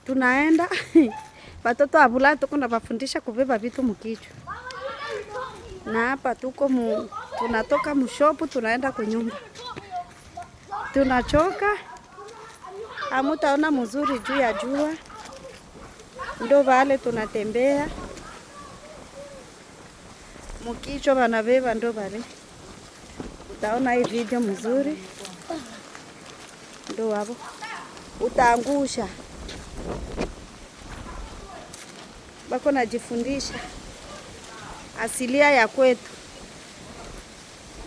tunaenda watoto wavulana tuko na wafundisha kubeba vitu mkichwa. Na hapa tuko tunatoka mshopu tunaenda kwa nyumba. Tunachoka. Hamutaona mzuri juu ya jua. Ndo vale tunatembea. Mkichwa wanabeba ndo vale. Utaona hii video mzuri. Ndo hapo. Utaangusha. Bako najifundisha asilia ya kwetu.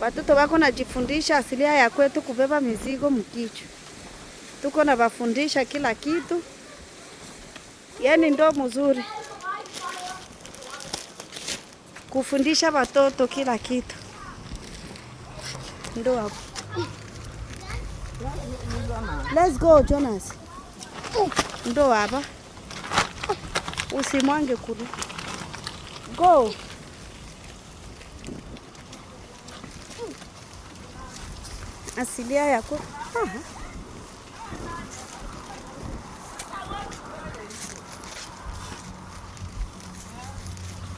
Watoto wako najifundisha asilia ya kwetu kubeba mizigo mkichwa. Tuko na wafundisha kila kitu. Yani ndo mzuri. Kufundisha watoto kila kitu. Ndo hapo. Let's go Jonas. Ndo hapa. Usimwange kule. Go. Asilia yako.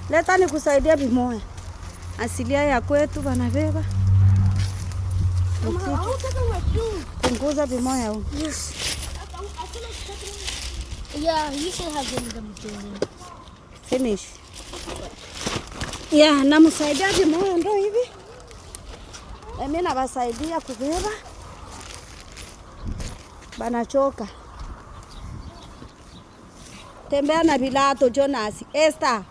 Leta nikusaidia bimoya. Asilia ya kwetu wanabeba. Punguza bimoya huko. Yes. Yeah, you should have them doing. Finish. Yeah, namsaidia bimoya ndo hivi. Mimi nawasaidia kubeba. Banachoka. Tembea na vilato Jonas. Esther.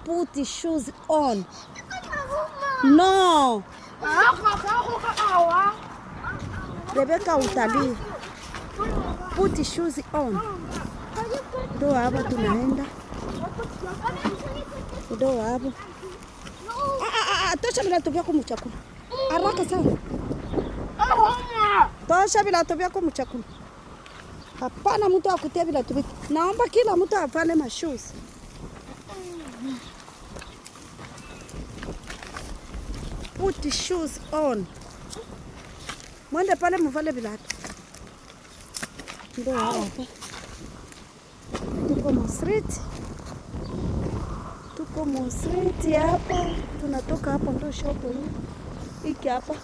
Put the shoes on. No. Rebecca utalii. Put the shoes on. Ndo hapa tunaenda. Ndo hapa. Tosha vilato vyako mchakula. Haraka sana. Tosha vilato vyako mchakula. Hapana mtu akutia vilato vyako. Naomba kila mtu avale mashoes. Put the shoes on. Mwende pale mvale vilato. Ndio hapa. Tuko mo street. Tuko mo street hapa. Tunatoka hapa ndo shop hii. Hiki hapa.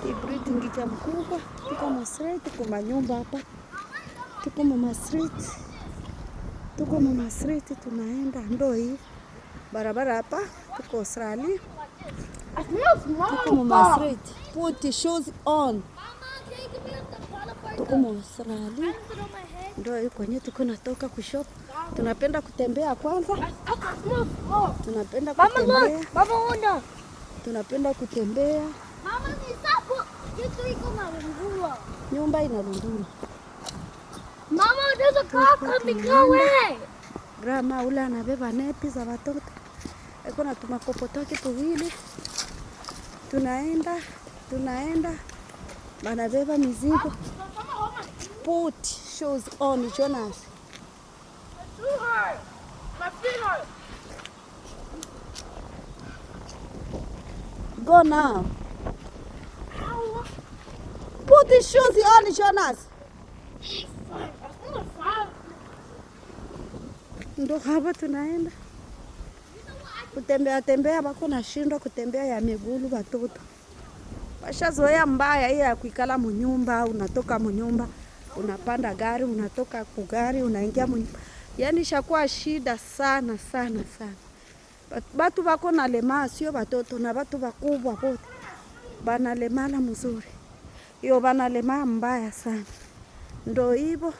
Hybrid ngika mkubwa. Tuko mo street, tuko manyumba hapa. Tuko mo street. Tuko mo street tunaenda ndo hii. Barabara hapa tuko Australia. Tuko mo street. Put the shoes on. Tuko mo Australia. Ndio yuko kwenye tuko natoka kushop. Tunapenda kutembea kwanza. Tunapenda kutembea. Mama ona. Tunapenda kutembea. Mama ni sapo. Kitu iko na lundura. Nyumba ina lundura. Mama there's a car coming our way. Grandma ule anabeba nepi za watoto. Eko na tumakopotoki tuwili. Tunaenda. Banabeba mizigo. Put shoes on Jonas. Too hard. My feet hurt. Go now. Put the shoes on Jonas. Ndo hapa tunaenda. Kutembea bako nashindwa kutembea ya miguu watoto. Washazoea mbaya hii ya kuikala mnyumba, unatoka mnyumba, unapanda gari, unatoka kugari, unaingia mnyumba. Yaani shakuwa shida sana. Batu bako na lema sio watoto na batu bakubwa bote. Bana lemala mzuri. Hiyo bana lema mbaya sana. Ndo hivyo.